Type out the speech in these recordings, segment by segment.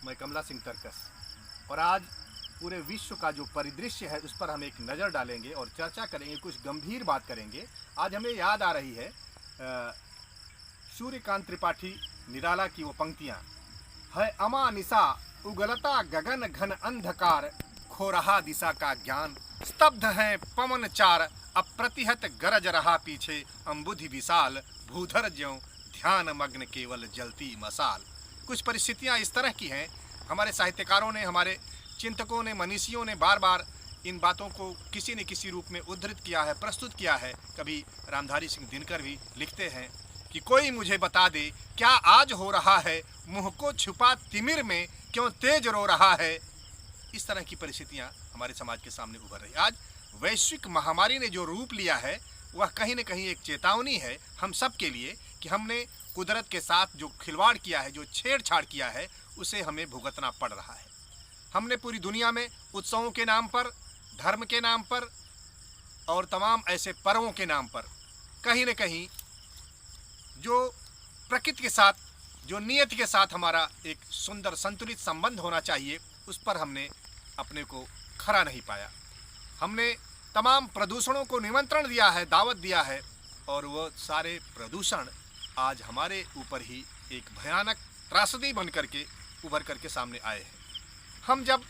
मैं कमला सिंह तरकस। और आज पूरे विश्व का जो परिदृश्य है उस पर हम एक नज़र डालेंगे और चर्चा करेंगे, कुछ गंभीर बात करेंगे। आज हमें याद आ रही है सूर्यकांत त्रिपाठी निराला की वो पंक्तियाँ, है अमा निशा उगलता गगन घन अंधकार, खो रहा दिशा का ज्ञान, स्तब्ध है पवन चार, अप्रतिहत गरज रहा पीछे अम्बुधि विशाल, भूधर ज्यों ध्यान मग्न केवल जलती मसाल। कुछ परिस्थितियाँ इस तरह की हैं। हमारे साहित्यकारों ने, हमारे चिंतकों ने, मनीषियों ने बार बार इन बातों को किसी न किसी रूप में उद्धृत किया है, प्रस्तुत किया है। कभी रामधारी सिंह दिनकर भी लिखते हैं कि कोई मुझे बता दे क्या आज हो रहा है, मुँह को छुपा तिमिर में क्यों तेज रो रहा है। इस तरह की परिस्थितियाँ हमारे समाज के सामने उभर रही। आज वैश्विक महामारी ने जो रूप लिया है वह कहीं न कहीं एक चेतावनी है हम सब के लिए कि हमने कुदरत के साथ जो खिलवाड़ किया है, जो छेड़छाड़ किया है, उसे हमें भुगतना पड़ रहा है। हमने पूरी दुनिया में उत्सवों के नाम पर, धर्म के नाम पर और तमाम ऐसे पर्वों के नाम पर कहीं न कहीं जो प्रकृति के साथ, जो नियति के साथ हमारा एक सुंदर संतुलित संबंध होना चाहिए, उस पर हमने अपने को खरा नहीं पाया। हमने तमाम प्रदूषणों को निमंत्रण दिया है, दावत दिया है, और वो सारे प्रदूषण आज हमारे ऊपर ही एक भयानक त्रासदी बन करके उभर करके सामने आए हैं। हम जब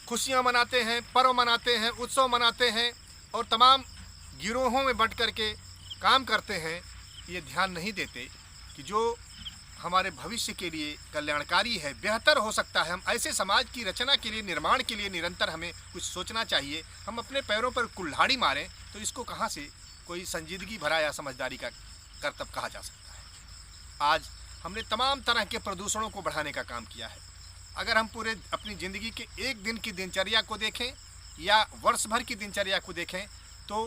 खुशियाँ मनाते हैं, पर्व मनाते हैं, उत्सव मनाते हैं और तमाम गिरोहों में बंट करके काम करते हैं, ये ध्यान नहीं देते कि जो हमारे भविष्य के लिए कल्याणकारी है, बेहतर हो सकता है। हम ऐसे समाज की रचना के लिए, निर्माण के लिए निरंतर हमें कुछ सोचना चाहिए। हम अपने पैरों पर कुल्हाड़ी मारें तो इसको कहाँ से कोई संजीदगी भरा या समझदारी का कर्तव्य कहा जा सकता है। आज हमने तमाम तरह के प्रदूषणों को बढ़ाने का काम किया है। अगर हम पूरे अपनी ज़िंदगी के एक दिन की दिनचर्या को देखें या वर्ष भर की दिनचर्या को देखें तो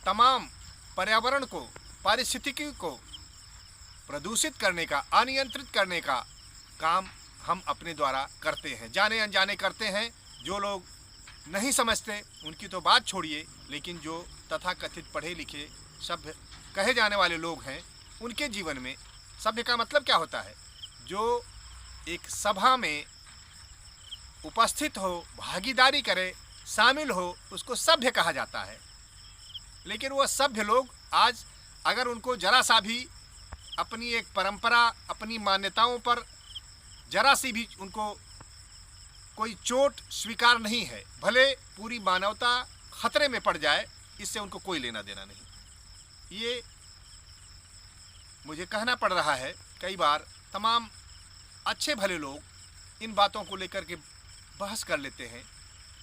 तमाम पर्यावरण को, पारिस्थितिकी को प्रदूषित करने का, अनियंत्रित करने का काम हम अपने द्वारा करते हैं, जाने अनजाने करते हैं। जो लोग नहीं समझते उनकी तो बात छोड़िए, लेकिन जो तथाकथित पढ़े लिखे सभ्य कहे जाने वाले लोग हैं, उनके जीवन में सभ्य का मतलब क्या होता है? जो एक सभा में उपस्थित हो, भागीदारी करे, शामिल हो, उसको सभ्य कहा जाता है। लेकिन वह सभ्य लोग आज अगर उनको जरा सा भी अपनी एक परंपरा, अपनी मान्यताओं पर जरा सी भी उनको कोई चोट स्वीकार नहीं है, भले पूरी मानवता खतरे में पड़ जाए, इससे उनको कोई लेना देना नहीं। ये मुझे कहना पड़ रहा है कई बार। तमाम अच्छे भले लोग इन बातों को लेकर के बहस कर लेते हैं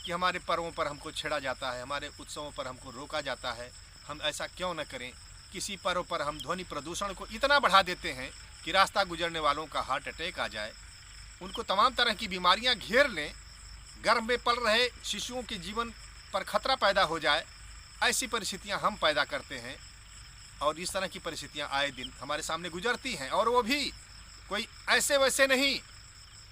कि हमारे पर्वों पर हमको छेड़ा जाता है, हमारे उत्सवों पर हमको रोका जाता है, हम ऐसा क्यों न करें। किसी पर्व पर हम ध्वनि प्रदूषण को इतना बढ़ा देते हैं कि रास्ता गुजरने वालों का हार्ट अटैक आ जाए, उनको तमाम तरह की बीमारियां घेर लें, गर्भ में पल रहे शिशुओं के जीवन पर खतरा पैदा हो जाए। ऐसी परिस्थितियां हम पैदा करते हैं और इस तरह की परिस्थितियां आए दिन हमारे सामने गुजरती हैं। और वो भी कोई ऐसे वैसे नहीं,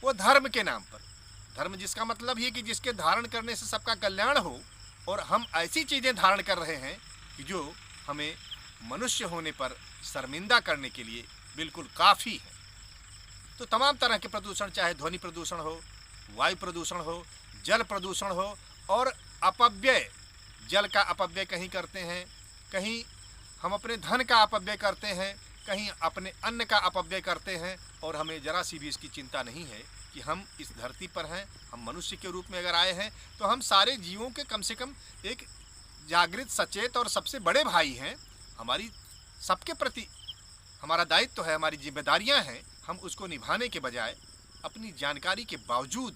वो धर्म के नाम पर। धर्म जिसका मतलब ये कि जिसके धारण करने से सबका कल्याण हो, और हम ऐसी चीज़ें धारण कर रहे हैं कि जो हमें मनुष्य होने पर शर्मिंदा करने के लिए बिल्कुल काफ़ी है। तो तमाम तरह के प्रदूषण, चाहे ध्वनि प्रदूषण हो, वायु प्रदूषण हो, जल प्रदूषण हो, और अपव्यय, जल का अपव्यय कहीं करते हैं, कहीं हम अपने धन का अपव्यय करते हैं, कहीं अपने अन्न का अपव्यय करते हैं, और हमें जरा सी भी इसकी चिंता नहीं है कि हम इस धरती पर हैं। हम मनुष्य के रूप में अगर आए हैं तो हम सारे जीवों के कम से कम एक जागृत, सचेत और सबसे बड़े भाई हैं। हमारी सबके प्रति हमारा दायित्व है, हमारी जिम्मेदारियां हैं। हम उसको निभाने के बजाय अपनी जानकारी के बावजूद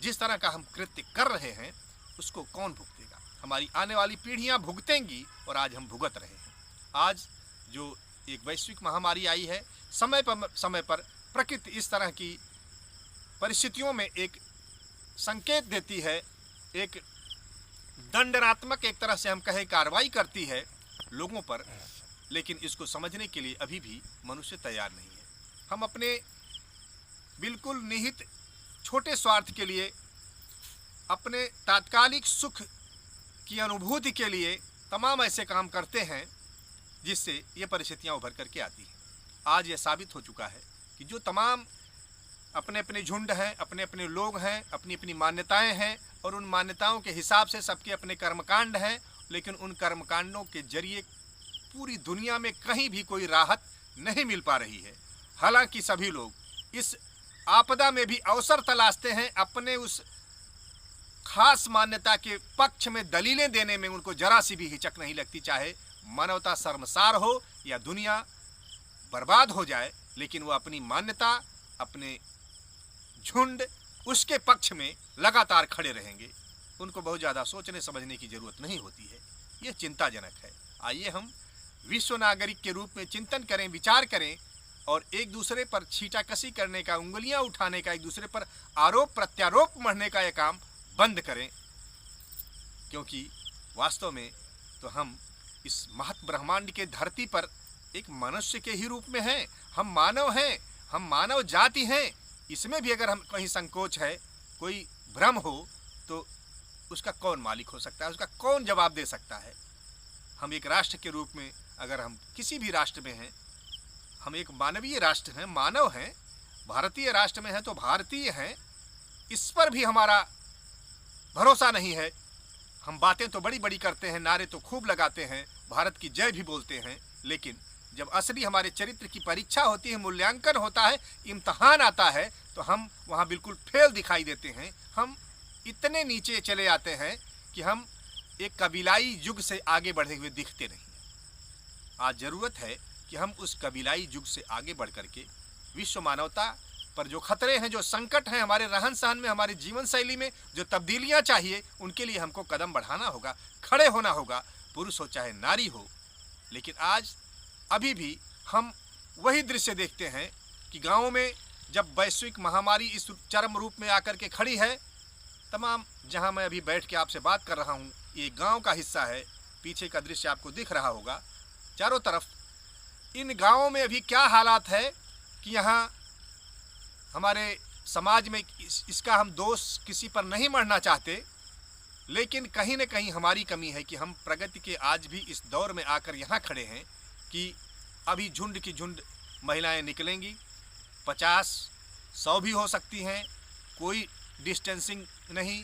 जिस तरह का हम कृत्य कर रहे हैं, उसको कौन भुगतेगा? हमारी आने वाली पीढ़ियां भुगतेंगी, और आज हम भुगत रहे हैं। आज जो एक वैश्विक महामारी आई है, समय पर प्रकृति इस तरह की परिस्थितियों में एक संकेत देती है, एक दंडात्मक एक तरह से हम कहें कार्रवाई करती है लोगों पर, लेकिन इसको समझने के लिए अभी भी मनुष्य तैयार नहीं है। हम अपने बिल्कुल निहित छोटे स्वार्थ के लिए, अपने तात्कालिक सुख की अनुभूति के लिए तमाम ऐसे काम करते हैं जिससे ये परिस्थितियां उभर करके आती हैं। आज यह साबित हो चुका है कि जो तमाम अपने अपने झुंड हैं, अपने अपने लोग हैं, अपनी अपनी मान्यताएं हैं और उन मान्यताओं के हिसाब से सबके अपने कर्मकांड हैं, लेकिन उन कर्मकांडों के जरिए पूरी दुनिया में कहीं भी कोई राहत नहीं मिल पा रही है। हालांकि सभी लोग इस आपदा में भी अवसर तलाशते हैं, अपने उस खास मान्यता के पक्ष में दलीलें देने में उनको जरा सी भी हिचक नहीं लगती, चाहे मानवता शर्मसार हो या दुनिया बर्बाद हो जाए, लेकिन वो अपनी मान्यता, अपने झुंड, उसके पक्ष में लगातार खड़े रहेंगे। उनको बहुत ज़्यादा सोचने समझने की जरूरत नहीं होती है। ये चिंताजनक है। आइए हम विश्व नागरिक के रूप में चिंतन करें, विचार करें और एक दूसरे पर छींटाकशी करने का, उंगलियां उठाने का, एक दूसरे पर आरोप प्रत्यारोप मढ़ने का यह काम बंद करें, क्योंकि वास्तव में तो हम इस महत ब्रह्मांड के धरती पर एक मनुष्य के ही रूप में हैं। हम मानव हैं, हम मानव जाति हैं। इसमें भी अगर हम कहीं संकोच है, कोई भ्रम हो, तो उसका कौन मालिक हो सकता है, उसका कौन जवाब दे सकता है। हम एक राष्ट्र के रूप में, अगर हम किसी भी राष्ट्र में हैं, हम एक मानवीय राष्ट्र हैं, मानव हैं, भारतीय राष्ट्र में हैं तो भारतीय हैं, इस पर भी हमारा भरोसा नहीं है। हम बातें तो बड़ी बड़ी करते हैं, नारे तो खूब लगाते हैं, भारत की जय भी बोलते हैं, लेकिन जब असली हमारे चरित्र की परीक्षा होती है, मूल्यांकन होता है, इम्तहान आता है, तो हम वहाँ बिल्कुल फेल दिखाई देते हैं। हम इतने नीचे चले आते हैं कि हम एक कबीलाई युग से आगे बढ़े हुए दिखते नहीं। आज ज़रूरत है कि हम उस कबीलाई युग से आगे बढ़ करके विश्व मानवता पर जो खतरे हैं, जो संकट हैं, हमारे रहन सहन में, हमारे जीवन शैली में जो तब्दीलियां चाहिए, उनके लिए हमको कदम बढ़ाना होगा, खड़े होना होगा, पुरुष हो चाहे नारी हो। लेकिन आज अभी भी हम वही दृश्य देखते हैं कि गाँवों में जब वैश्विक महामारी इस चरम रूप में आकर के खड़ी है, तमाम जहाँ मैं अभी बैठ के आपसे बात कर रहा हूँ, ये गाँव का हिस्सा है, पीछे का दृश्य आपको दिख रहा होगा। चारों तरफ इन गाँवों में अभी क्या हालात है कि यहाँ हमारे समाज में इसका हम दोष किसी पर नहीं मढ़ना चाहते, लेकिन कहीं न कहीं हमारी कमी है कि हम प्रगति के आज भी इस दौर में आकर यहाँ खड़े हैं कि अभी झुंड की झुंड महिलाएं निकलेंगी, 50-100 भी हो सकती हैं, कोई डिस्टेंसिंग नहीं,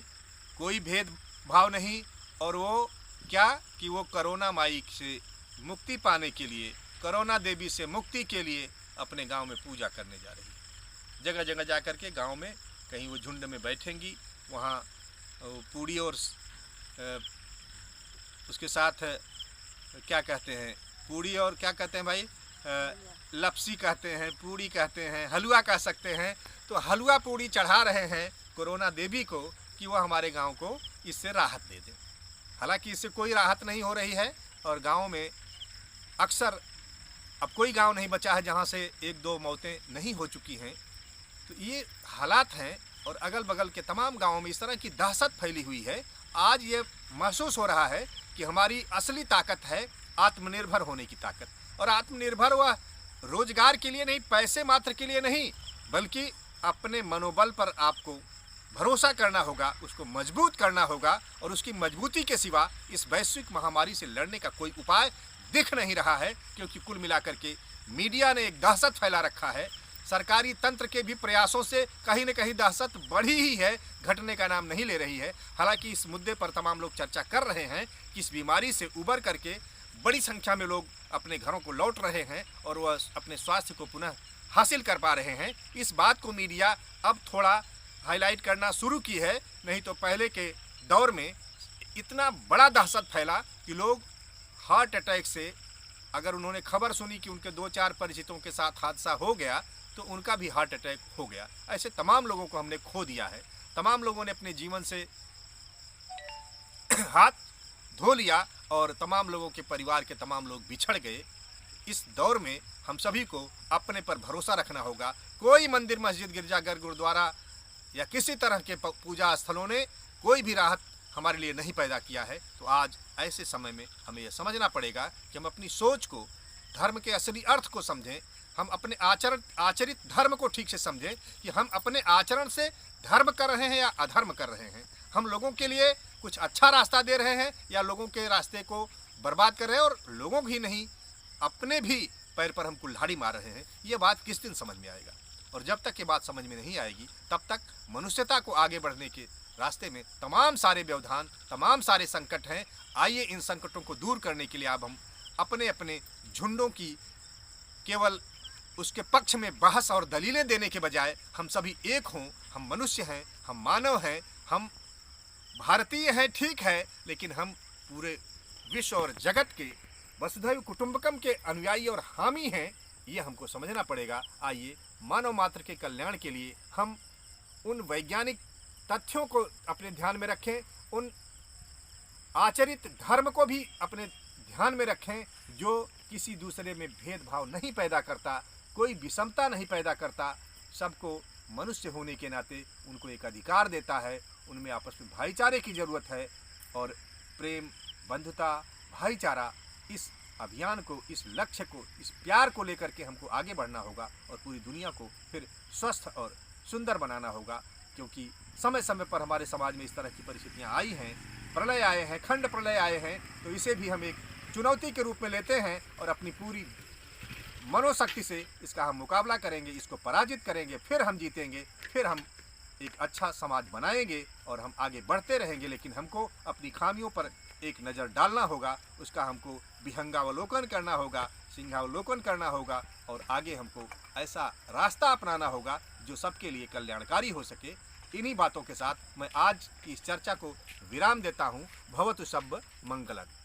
कोई भेदभाव नहीं, और वो क्या कि वो कोरोना माई से मुक्ति पाने के लिए, कोरोना देवी से मुक्ति के लिए अपने गांव में पूजा करने जा रही है। जगह जगह जा कर के गाँव में कहीं वो झुंड में बैठेंगी, वहाँ पूड़ी और उसके साथ क्या कहते हैं, पूड़ी और क्या कहते हैं भाई, लपसी कहते हैं, पूड़ी कहते हैं, हलवा कह सकते हैं। तो हलवा पूड़ी चढ़ा रहे हैं कोरोना देवी को कि वह हमारे गांव को इससे राहत दे दे। हालांकि इससे कोई राहत नहीं हो रही है और गांव में अक्सर अब कोई गांव नहीं बचा है जहां से 1-2 मौतें नहीं हो चुकी हैं। तो ये हालात हैं और अगल बगल के तमाम गांवों में इस तरह की दहशत फैली हुई है। आज ये महसूस हो रहा है कि हमारी असली ताकत है आत्मनिर्भर होने की ताकत, और आत्मनिर्भर वह रोजगार के लिए नहीं, पैसे मात्र के लिए नहीं, बल्कि अपने मनोबल पर आपको भरोसा करना होगा, उसको मजबूत करना होगा, और उसकी मजबूती के सिवा इस वैश्विक महामारी से लड़ने का कोई उपाय दिख नहीं रहा है, क्योंकि कुल मिलाकर के मीडिया ने एक दहशत फैला रखा है। सरकारी तंत्र के भी प्रयासों से कहीं न कहीं दहशत बढ़ी ही है, घटने का नाम नहीं ले रही है। हालांकि इस मुद्दे पर तमाम लोग चर्चा कर रहे हैं कि इस बीमारी से उबर करके बड़ी संख्या में लोग अपने घरों को लौट रहे हैं और वह अपने स्वास्थ्य को पुनः हासिल कर पा रहे हैं। इस बात को मीडिया अब थोड़ा हाईलाइट करना शुरू की है, नहीं तो पहले के दौर में इतना बड़ा दहशत फैला कि लोग हार्ट अटैक से, अगर उन्होंने खबर सुनी कि उनके 2-4 परिचितों के साथ हादसा हो गया तो उनका भी हार्ट अटैक हो गया। ऐसे तमाम लोगों को हमने खो दिया है, तमाम लोगों ने अपने जीवन से हाथ धो लिया और तमाम लोगों के परिवार के तमाम लोग बिछड़ गए। इस दौर में हम सभी को अपने पर भरोसा रखना होगा। कोई मंदिर, मस्जिद, गिरजाघर, गुरुद्वारा या किसी तरह के पूजा स्थलों ने कोई भी राहत हमारे लिए नहीं पैदा किया है। तो आज ऐसे समय में हमें यह समझना पड़ेगा कि हम अपनी सोच को, धर्म के असली अर्थ को समझें, हम अपने आचरित धर्म को ठीक से समझें कि हम अपने आचरण से धर्म कर रहे हैं या अधर्म कर रहे हैं। हम लोगों के लिए कुछ अच्छा रास्ता दे रहे हैं या लोगों के रास्ते को बर्बाद कर रहे हैं, और लोगों ही नहीं अपने भी पैर पर हम कुल्हाड़ी मार रहे हैं। ये बात किस दिन समझ में आएगा। और जब तक ये बात समझ में नहीं आएगी तब तक मनुष्यता को आगे बढ़ने के रास्ते में तमाम सारे व्यवधान, तमाम सारे संकट हैं। आइए इन संकटों को दूर करने के लिए अब हम अपने अपने झुंडों की केवल उसके पक्ष में बहस और दलीलें देने के बजाय हम सभी एक हों। हम मनुष्य हैं, हम मानव हैं, हम भारतीय हैं, ठीक है, लेकिन हम पूरे विश्व और जगत के वसुधैव कुटुंबकम के अनुयायी और हामी हैं, ये हमको समझना पड़ेगा। आइए मानव मात्र के कल्याण के लिए हम उन वैज्ञानिक तथ्यों को अपने ध्यान में रखें, उन आचरित धर्म को भी अपने ध्यान में रखें जो किसी दूसरे में भेदभाव नहीं पैदा करता, कोई विषमता नहीं पैदा करता, सबको मनुष्य होने के नाते उनको एक अधिकार देता है। उनमें आपस में भाईचारे की ज़रूरत है और प्रेम, बंधुता, भाईचारा, इस अभियान को, इस लक्ष्य को, इस प्यार को लेकर के हमको आगे बढ़ना होगा और पूरी दुनिया को फिर स्वस्थ और सुंदर बनाना होगा। क्योंकि समय समय पर हमारे समाज में इस तरह की परिस्थितियाँ आई हैं, प्रलय आए हैं, खंड प्रलय आए हैं, तो इसे भी हम एक चुनौती के रूप में लेते हैं और अपनी पूरी मनोशक्ति से इसका हम मुकाबला करेंगे, इसको पराजित करेंगे, फिर हम जीतेंगे, फिर हम एक अच्छा समाज बनाएंगे और हम आगे बढ़ते रहेंगे। लेकिन हमको अपनी खामियों पर एक नज़र डालना होगा, उसका हमको विहंगावलोकन करना होगा, सिंहावलोकन करना होगा और आगे हमको ऐसा रास्ता अपनाना होगा जो सबके लिए कल्याणकारी हो सके। इन्हीं बातों के साथ मैं आज की इस चर्चा को विराम देता हूँ। भवतु सब्ब मंगलम्।